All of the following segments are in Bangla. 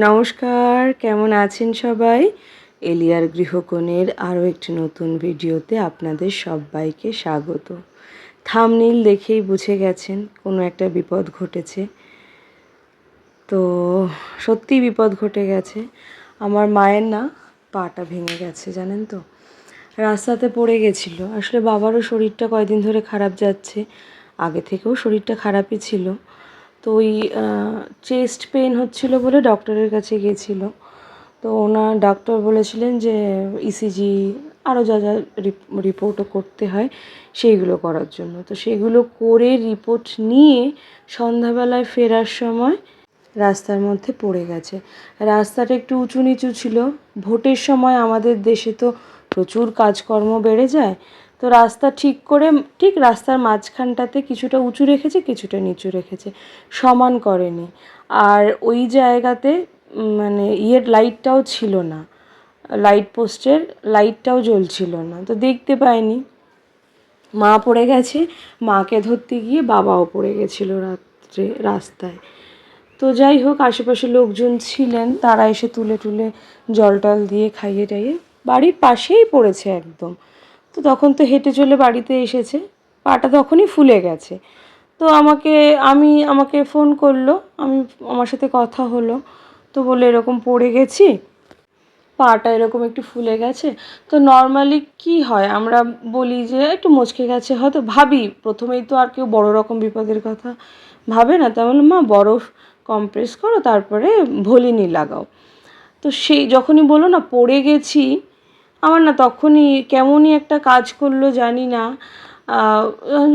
নমস্কার, কেমন আছেন সবাই? এলিয়ার গৃহকোণের আরও একটি নতুন ভিডিওতে আপনাদের সবাইকে স্বাগত। থাম্বনেইল দেখেই বুঝে গেছেন কোনো একটা বিপদ ঘটেছে। তো সত্যিই বিপদ ঘটে গেছে। আমার মায়ের না পাটা ভেঙে গেছে, জানেন তো। রাস্তাতে পড়ে গেছিলো। আসলে বাবারও শরীরটা কয়দিন ধরে খারাপ যাচ্ছে, আগে থেকেও শরীরটা খারাপই ছিল। তো ওই চেস্ট পেন হচ্ছিলো বলে ডক্টরের কাছে গিয়েছিলো। তো ওনার ডক্টর বলেছিলেন যে ইসিজি আরও যা যা রিপোর্টও করতে হয় সেইগুলো করার জন্য। তো সেগুলো করে রিপোর্ট নিয়ে সন্ধ্যাবেলায় ফেরার সময় রাস্তার মধ্যে পড়ে গেছে। রাস্তাটা একটু উঁচু নিচু ছিল। ভোটের সময় আমাদের দেশে তো প্রচুর কাজকর্ম বেড়ে যায়। তো রাস্তা ঠিক করে ঠিক রাস্তার মাঝখানটাতে কিছুটা উঁচু রেখেছে, কিছুটা নিচু রেখেছে, সমান করেনি। আর ওই জায়গাতে মানে লাইটটাও ছিল না, লাইট পোস্টের লাইটটাও জ্বলছিল না। তো দেখতে পাইনি। মা পড়ে গেছে, মাকে ধরতে গিয়ে বাবাও পড়ে গেছিলো রাত্রে রাস্তায়। তো যাই হোক, আশেপাশে লোকজন ছিলেন, তারা এসে তুলে জল টল দিয়ে খাইয়ে টাইয়ে বাড়ির পাশেই পড়েছে একদম। তো তখন তো হেঁটে চলে বাড়িতে এসেছে, পাটা তখনই ফুলে গেছে। তো আমাকে ফোন করলো, আমার সাথে কথা হলো। তো বলে এরকম পড়ে গেছি, পাটা এরকম একটু ফুলে গেছে। তো নর্মালি কি হয়, আমরা বলি যে একটু মচকে গেছে, হয়তো ভাবি প্রথমেই, তো আর কেউ বড় রকম বিপদের কথা ভাবে না। তা বললাম, মা বরফ কমপ্রেস করো, তারপরে ভলিনি লাগাও। তো সেই যখনই বললো না পড়ে গেছি, আমার না তখনই কেমনই একটা কাজ করলো জানি না।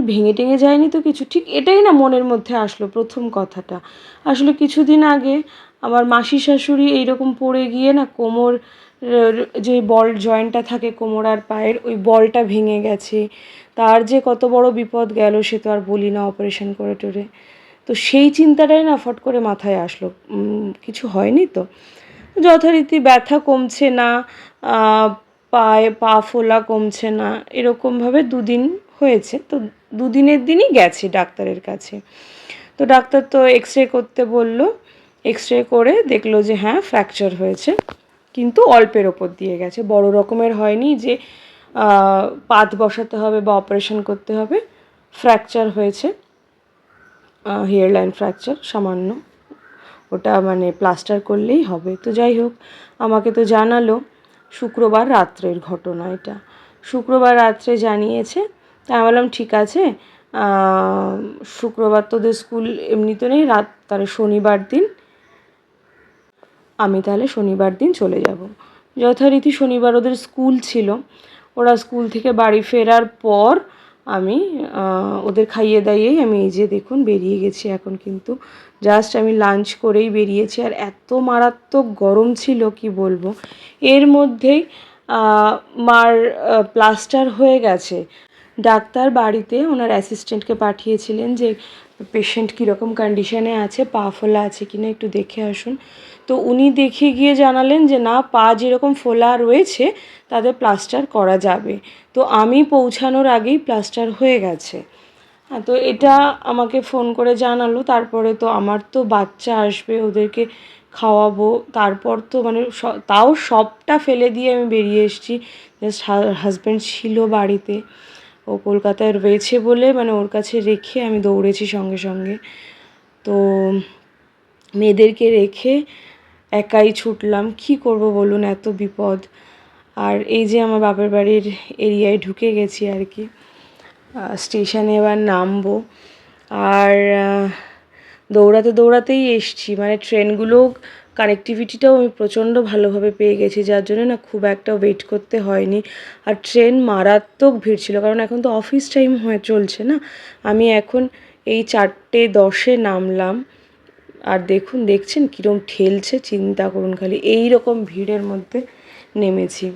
ভেঙে টেঙে যায়নি তো কিছু, ঠিক এটাই না মনের মধ্যে আসলো প্রথম কথাটা। আসলে কিছুদিন আগে আমার মাসি শাশুড়ি এইরকম পড়ে গিয়ে না কোমর, যে বল জয়েন্টটা থাকে কোমর আর পায়ের, ওই বলটা ভেঙে গেছে। তার যে কত বড় বিপদ গেল সে তো আর বলি না, অপারেশন করে টোরে। তো সেই চিন্তাটাই না ফট করে মাথায় আসলো। কিছু হয়নি তো। যথারীতি ব্যথা কমছে না, পায়ে পা ফোলা কমছে না, এরকমভাবে 2 দিন হয়েছে। তো 2 দিনের দিনই গেছি ডাক্তারের কাছে। তো ডাক্তার তো এক্স রে করতে বলল। এক্স রে করে দেখলো যে হ্যাঁ ফ্র্যাকচার হয়েছে, কিন্তু অল্পের ওপর দিয়ে গেছে, বড় রকমের হয়নি যে পাত বসাতে হবে বা অপারেশন করতে হবে। ফ্র্যাকচার হয়েছে, হেয়ার লাইন ফ্র্যাকচার সামান্য, ওটা মানে প্লাস্টার করলেই হবে। তো যাই হোক, আমাকে তো জানালো শুক্রবার রাত্রের ঘটনা এটা। শুক্রবার রাত্রে জানিয়েছে। তা আমি বললাম ঠিক আছে, শুক্রবার তোদের স্কুল এমনি তো নেই, তাহলে শনিবার দিন আমি তাহলে শনিবার দিন চলে যাব। যথারীতি শনিবার ওদের স্কুল ছিল। ওরা স্কুল থেকে বাড়ি ফেরার পর আমি ওদের খাইয়ে দাইয়েই আমি এই যে দেখুন বেরিয়ে গেছি এখন। কিন্তু জাস্ট আমি লাঞ্চ করেই বেরিয়েছি। আর এত মারাত্মক গরম ছিল কি বলবো। এর মধ্যেই মার প্লাস্টার হয়ে গেছে। ডাক্তার বাড়িতে ওনার অ্যাসিস্ট্যান্টকে পাঠিয়েছিলেন যে পেশেন্ট কীরকম কন্ডিশনে আছে, পা ফোলা আছে কিনা একটু দেখে আসুন। তো উনি দেখে গিয়ে জানালেন যে না, পা যেরকম ফোলা রয়েছে তাদের প্লাস্টার করা যাবে। তো আমি পৌঁছানোর আগেই প্লাস্টার হয়ে গেছে। হ্যাঁ, তো এটা আমাকে ফোন করে জানালো। তারপরে তো আমার তো বাচ্চা আসবে, ওদেরকে খাওয়াবো, তারপর তো মানে তাও সবটা ফেলে দিয়ে আমি বেরিয়ে এসেছি। জাস্ট হাজব্যান্ড ছিল বাড়িতে, ও কলকাতায় রয়েছে বলে মানে ওর কাছে রেখে আমি দৌড়েছি সঙ্গে সঙ্গে। তো মেয়েদেরকে রেখে একাই ছুটলাম। কি করব বলুন, এত বিপদ। আর এই যে আমার বাপের বাড়ির এরিয়ায় ঢুকে গেছি আর কি, স্টেশনে এবার নামবো। আর দৌড়াতেই এসছি, মানে ট্রেনগুলো কানেক্টিভিটিটাও আমি প্রচণ্ড ভালোভাবে পেয়ে গেছি, যার জন্য না খুব একটা ওয়েট করতে হয়নি। আর ট্রেন মারাত্মক ভিড় ছিল, কারণ এখন তো অফিস টাইম চলছে না। আমি এখন এই 4:10-এ নামলাম, আর দেখছেন কীরকম ঠেলছে, চিন্তা করুন খালি। এই রকম ভিড়ের মধ্যে নেমেছি।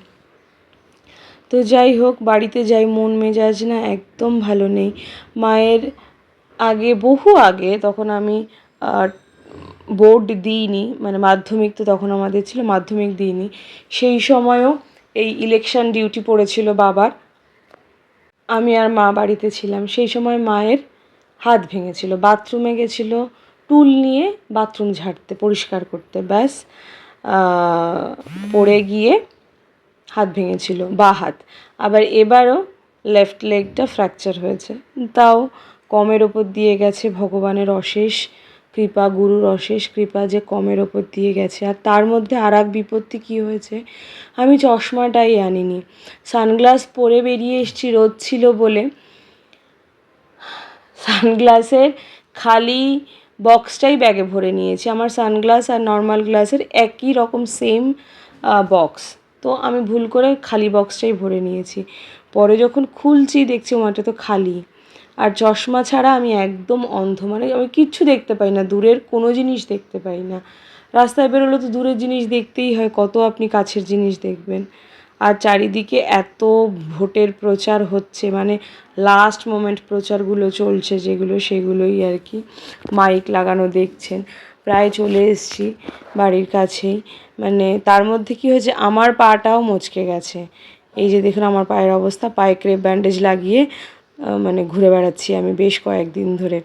তো যাই হোক, বাড়িতে যাই, মন মেজাজ না একদম ভালো নেই। মায়ের বহু আগে, তখন আমি বোর্ড দিইনি, মানে মাধ্যমিক তো তখন আমাদের ছিল, মাধ্যমিক দিইনি। সেই সময়ও এই ইলেকশন ডিউটি পড়েছিল বাবার, আমি আর মা বাড়িতে ছিলাম। সেই সময় মায়ের হাত ভেঙেছিল, বাথরুমে গেছিলো, টুল নিয়ে বাথরুম ঝাড়তে, পরিষ্কার করতে, ব্যাস পড়ে গিয়ে হাত ভেঙেছিল, বা হাত। আবার এবারও লেফট লেগটা ফ্র্যাকচার হয়েছে, তাও কমের ওপর দিয়ে গেছে ভগবানের অশেষ কৃপা, গুরুর অশেষ কৃপা যে কমের ওপর দিয়ে গেছে। আর তার মধ্যে আর এক বিপত্তি কী হয়েছে, আমি চশমাটাই আনিনি, সানগ্লাস পরে বেরিয়ে এসেছি রোদ ছিল বলে। সানগ্লাসের খালি বক্সটাই ব্যাগে ভরে নিয়েছি, আমার সানগ্লাস আর নর্মাল গ্লাসের একই রকম সেম বক্স, তো আমি ভুল করে খালি বক্সটাই ভরে নিয়েছি। পরে যখন খুলছি দেখছি ওটা তো খালি। আর চশমা ছাড়া আমি একদম অন্ধ, মানে আমি কিচ্ছু দেখতে পাই না, দূরের কোনো জিনিস দেখতে পাই না। রাস্তায় বেরোলে তো দূরের জিনিস দেখতেই হয়, কত আপনি কাছের জিনিস দেখবেন। আর চারিদিকে এত ভোটের প্রচার হচ্ছে, মানে লাস্ট মোমেন্ট প্রচারগুলো চলছে যেগুলো, সেগুলোই আর কি মাইক লাগানো দেখছেন। প্রায় চলে এসেছি বাড়ির কাছেই, মানে তার মধ্যে কি হয়েছে, আমার পাটাও মচকে গেছে। এই যে দেখুন আমার পায়ের অবস্থা, পায়ে ক্রেপ ব্যান্ডেজ লাগিয়ে মানে ঘুরে বেড়াচ্ছি আমি বেশ কয়েকদিন ধরে।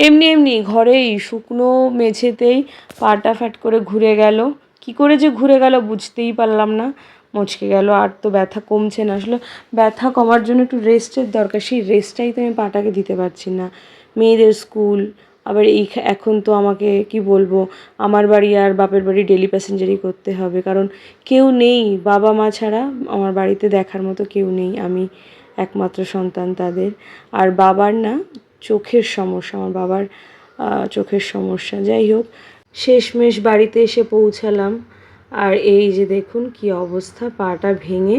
এমনি এমনি ঘরেই শুকনো মেঝেতেই পাটা ফ্যাট করে ঘুরে গেল, কি করে যে ঘুরে গেল বুঝতেই পারলাম না, মচকে গেল। আর তো ব্যথা কমছে না, আসলে ব্যথা কমার জন্য একটু রেস্টের দরকার, সেই রেস্টটাই তো আমি পাটাকে দিতে পারছি না। মেয়েদের স্কুল, আবার এখন তো আমাকে কি বলবো, আমার বাড়ি আর বাপের বাড়ি ডেলি প্যাসেঞ্জারই করতে হবে, কারণ কেউ নেই, বাবা মা ছাড়া আমার বাড়িতে দেখার মতো কেউ নেই, আমি একমাত্র সন্তান তাদের। আর বাবার না চোখের সমস্যা, আমার বাবার চোখের সমস্যা। যাই হোক, শেষমেশ বাড়িতে এসে পৌঁছালাম, আর এই যে দেখুন কি অবস্থা, পাটা ভেঙে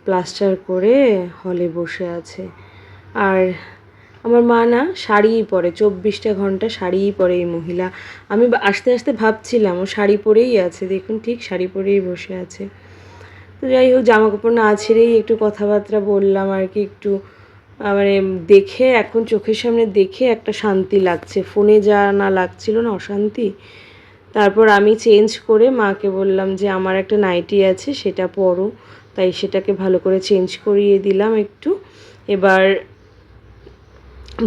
প্লাস্টার করে হলে বসে আছে। আর আমার মা না শাড়িই পরে, 24টা ঘন্টা শাড়িই পরে এই মহিলা। আমি আস্তে আস্তে ভাবছিলাম ও শাড়ি পরেই আছে, দেখুন ঠিক শাড়ি পরেই বসে আছে। তো যাই হোক, জামা কাপড় না ছেড়েই একটু কথাবার্তা বললাম আর কি, একটু মানে দেখে, এখন চোখের সামনে দেখে একটা শান্তি লাগছে, ফোনে যা না লাগছিল না অশান্তি। তারপর আমি চেঞ্জ করে মাকে বললাম যে আমার একটা নাইটি আছে সেটা পরো, তাই সেটাকে ভালো করে চেঞ্জ করিয়ে দিলাম একটু। এবার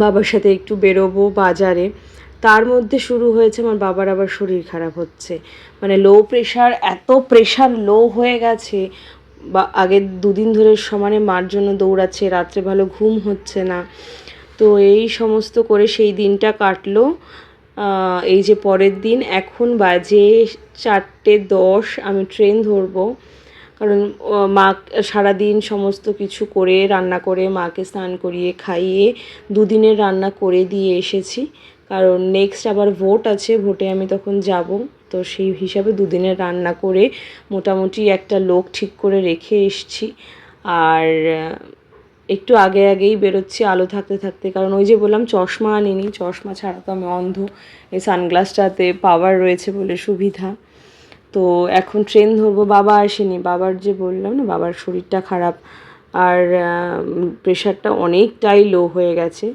বাবার সাথে একটু বেরোবো বাজারে। তার মধ্যে শুরু হয়েছে আমার বাবার আবার শরীর খারাপ হচ্ছে, মানে লো প্রেশার, এত প্রেশার লো হয়ে গেছে, বা আগের দুদিন ধরে সমানে মার জন্য দৌড়াচ্ছে, রাত্রে ভালো ঘুম হচ্ছে না। তো এই সমস্ত করে সেই দিনটা কাটলো। এই যে পরের দিন, এখন বাজে 4:10, আমি ট্রেন ধরবো, কারণ মা সারাদিন সমস্ত কিছু করে রান্না করে মাকে স্নান করিয়ে খাইয়ে দুদিনের রান্না করে দিয়ে এসেছি, কারণ নেক্সট আবার ভোট আছে, ভোটে আমি তখন যাব, তো সেই হিসাবে দুদিনের রান্না করে মোটামুটি একটা লোক ঠিক করে রেখে এসছি। আর একটু আগেই বেরোচ্ছি আলো থাকতে থাকতে, কারণ ওই যে বললাম চশমা আনিনি, চশমা ছাড়া তো আমি অন্ধ, এই সানগ্লাসটাতে পাওয়ার রয়েছে বলে সুবিধা। তো এখন ট্রেন ধরবো, বাবা আসেনি, বাবার যে বললাম না বাবার শরীরটা খারাপ, আর প্রেশারটা অনেকটাই লো হয়ে গেছে।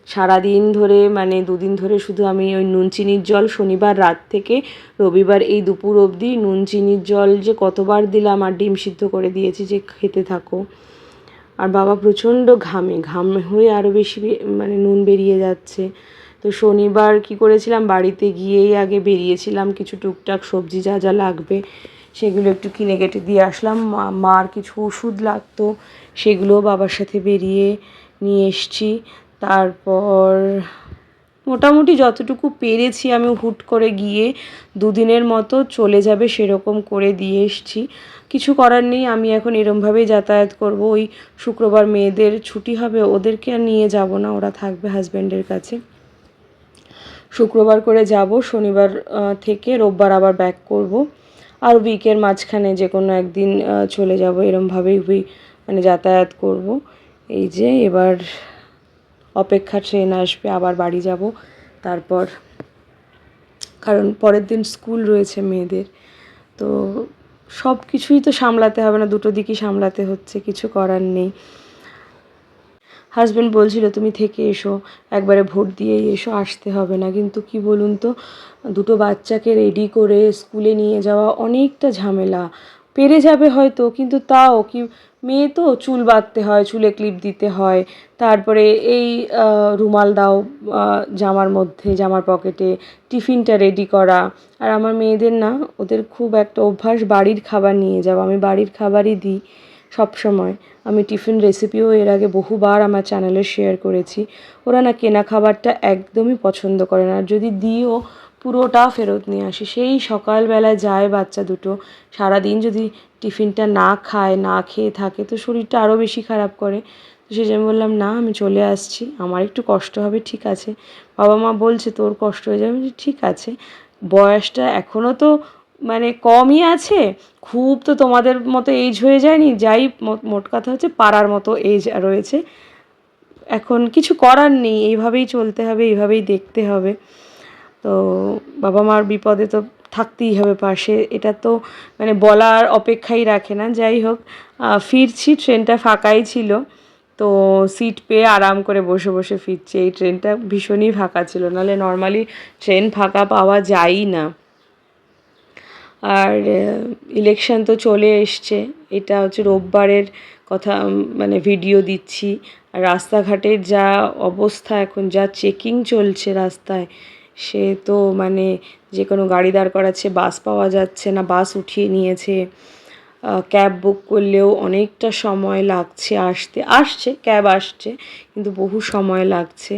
সারাদিন ধরে, মানে দুদিন ধরে শুধু আমি ওই নুন চিনির জল, শনিবার রাত থেকে রবিবার এই দুপুর অবধি নুন চিনির জল যে কতবার দিলাম, আর ডিম সিদ্ধ করে দিয়েছি যে খেতে থাকো। আর বাবা প্রচণ্ড ঘাম হয়ে আরও বেশি মানে নুন বেরিয়ে যাচ্ছে। তো শনিবার কি করেছিলাম, বাড়িতে গিয়েই আগে বেরিয়েছিলাম, কিছু টুকটাক সবজি যা যা লাগবে সেগুলো একটু কিনে কেটে দিয়ে আসলাম, মার কিছু ওষুধ লাগতো সেগুলোও বাবার সাথে বেরিয়ে নিয়ে এসছি। তারপর মোটামুটি যতটুকু পেরেছি আমি হুট করে গিয়ে দুদিনের মতো চলে যাবে সেরকম করে দিয়ে এসছি। কিছু করার নেই, আমি এখন এরমভাবেই যাতায়াত করব। ওই শুক্রবার মেয়েদের ছুটি হবে, ওদেরকে আর নিয়ে যাব না, ওরা থাকবে হাজব্যান্ডের কাছে। শুক্রবার করে যাব, শনিবার থেকে রোববার আবার ব্যাক করব, আর উইকের মাঝখানে যে কোনো একদিন চলে যাব, এরমভাবেই মানে যাতায়াত করব। এই যে এবার অপেক্ষা, ট্রেন আসবে, আবার বাড়ি যাব তারপর, কারণ পরের দিন স্কুল রয়েছে মেয়েদের। তো সব কিছুই তো সামলাতে হবে না, দুটো দিকই সামলাতে হচ্ছে, কিছু করার নেই। হাজব্যান্ড বলছিল তুমি থেকে এসো, একবারে ভোট দিয়েই এসো, আসতে হবে না, কিন্তু কি বলুন তো, দুটো বাচ্চাকে রেডি করে স্কুলে নিয়ে যাওয়া অনেকটা ঝামেলা। পেরে যাবে হয়তো, কিন্তু তাও কি, মেয়ে তো চুল বাঁধতে হয়, চুলে ক্লিপ দিতে হয়, তারপরে এই রুমাল দাও জামার মধ্যে, জামার পকেটে, টিফিনটা রেডি করা। আর আমার মেয়েদের না, ওদের খুব একটা অভ্যাস বাড়ির খাবার নিয়ে যাওয়া। আমি বাড়ির খাবারই দিই সব সময়। আমি টিফিন রেসিপিও এর আগে বহুবার আমার চ্যানেলে শেয়ার করেছি। ওরা না কেনা খাবারটা একদমই পছন্দ করে না, আর যদি দিও পুরোটা ফেরত নিয়ে আসি। সেই সকালবেলা যায় বাচ্চা দুটো, সারাদিন যদি টিফিনটা না খায়, না খেয়ে থাকে, তো শরীরটা আরও বেশি খারাপ করে। তো সেই জন্য বললাম না, আমি চলে আসছি, আমার একটু কষ্ট হবে, ঠিক আছে। বাবা মা বলছে তোর কষ্ট হয়ে যাবে, ঠিক আছে, বয়সটা এখনও তো মানে কমই আছে, খুব তো তোমাদের মতো এজ হয়ে যায়নি, যাই মোট কথা হচ্ছে পাড়ার মতো এজ রয়েছে। এখন কিছু করার নেই, এইভাবেই চলতে হবে, এইভাবেই দেখতে হবে। তো বাবা মার বিপদে তো থাকতেই হবে পাশে, এটা তো মানে বলার অপেক্ষাই রাখে না। যাই হোক, ফিরছি, ট্রেনটা ফাঁকাই ছিল, তো সিট পেয়ে আরাম করে বসে বসে ফিরছি। এই ট্রেনটা ভীষণই ফাঁকা ছিল, নাহলে নর্মালি ট্রেন ফাঁকা পাওয়া যায়ই না। আর ইলেকশন তো চলে এসছে, এটা হচ্ছে রোববারের কথা, মানে ভিডিও দিচ্ছি। আর রাস্তাঘাটের যা অবস্থা এখন, যা চেকিং চলছে রাস্তায়, সে তো মানে যে কোনো গাড়ি দাঁড় করাচ্ছে, বাস পাওয়া যাচ্ছে না, বাস উঠিয়ে নিয়েছে। ক্যাব বুক করলেও অনেকটা সময় লাগছে আসছে ক্যাব আসছে, কিন্তু বহু সময় লাগছে।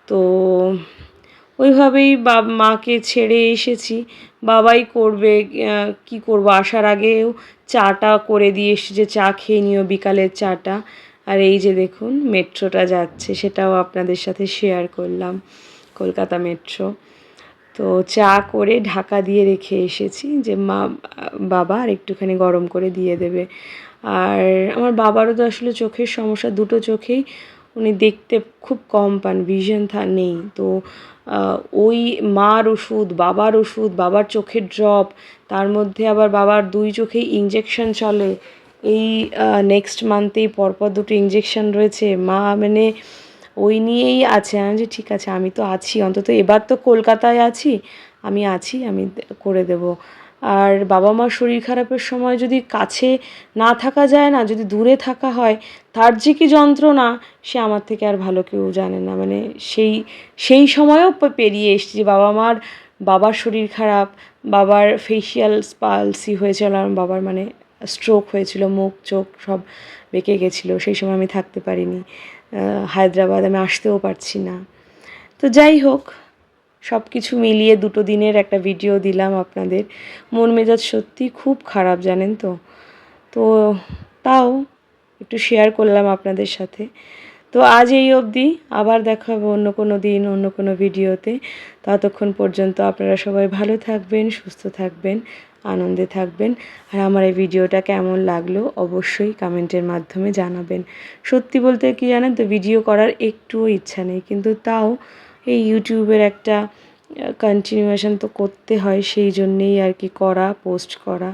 তো ওইভাবেই মাকে ছেড়ে এসেছি, বাবাই করবে, কি করব, আসার আগেও চাটা করে দিয়ে এসেছি যে চা খেয়ে নিও, বিকালের চাটা। আর এই যে দেখুন মেট্রোটা যাচ্ছে, সেটাও আপনাদের সাথে শেয়ার করলাম, কলকাতা মেট্রো। তো চা করে ঢাকা দিয়ে রেখে এসেছি যে বাবা আর একটুখানি গরম করে দিয়ে দেবে। আর আমার বাবারও তো আসলে চোখের সমস্যা, দুটো চোখেই উনি দেখতে খুব কম পান, ভিশন নেই। তো ওই মার ওষুধ, বাবার ওষুধ, বাবার চোখের ড্রপ, তার মধ্যে আবার বাবার দুই চোখেই ইঞ্জেকশন চলে। এই নেক্সট মান্থেই পরপর দুটো ইঞ্জেকশন রয়েছে। মা মানে ওই নিয়েই আছে। আমি যে ঠিক আছে, আমি তো আছি, অন্তত এবার তো কলকাতায় আছি, আমি আছি, আমি করে দেব। আর বাবা মার শরীর খারাপের সময় যদি কাছে না থাকা যায় না, যদি দূরে থাকা হয়, তার যে কী যন্ত্রণা, সে আমার থেকে আর ভালো কেউ জানে না। মানে সেই সময়ও পেরিয়ে এসেছি। বাবার শরীর খারাপ, বাবার ফেসিয়াল পালসি হয়েছিল, আমার বাবার মানে স্ট্রোক হয়েছিল, মুখ চোখ সব বেঁকে গেছিলো, সেই সময় আমি থাকতে পারিনি হায়দ্রাবাদ, আমি আসতেও পারছি না। তো যাই হোক, সব কিছু মিলিয়ে দুটো দিনের একটা ভিডিও দিলাম আপনাদের। মন মেজাজ সত্যি খুব খারাপ, জানেন তো। তো তাও একটু শেয়ার করলাম আপনাদের সাথে। তো আজ এই অবধি, আবার দেখা হবে অন্য কোনো দিন, অন্য কোনো ভিডিওতে। ততক্ষণ পর্যন্ত আপনারা সবাই ভালো থাকবেন, সুস্থ থাকবেন, আনন্দে থাকবেন। আর আমার এই ভিডিওটা কেমন লাগলো অবশ্যই কমেন্টের মাধ্যমে জানাবেন। সত্যি বলতে কি জানেন তো, ভিডিও করার একটুও ইচ্ছা নেই, কিন্তু তাও এই ইউটিউবের একটা কন্টিনিউয়েশন তো করতে হয়, সেই জন্যেই আর কি করা, পোস্ট করা।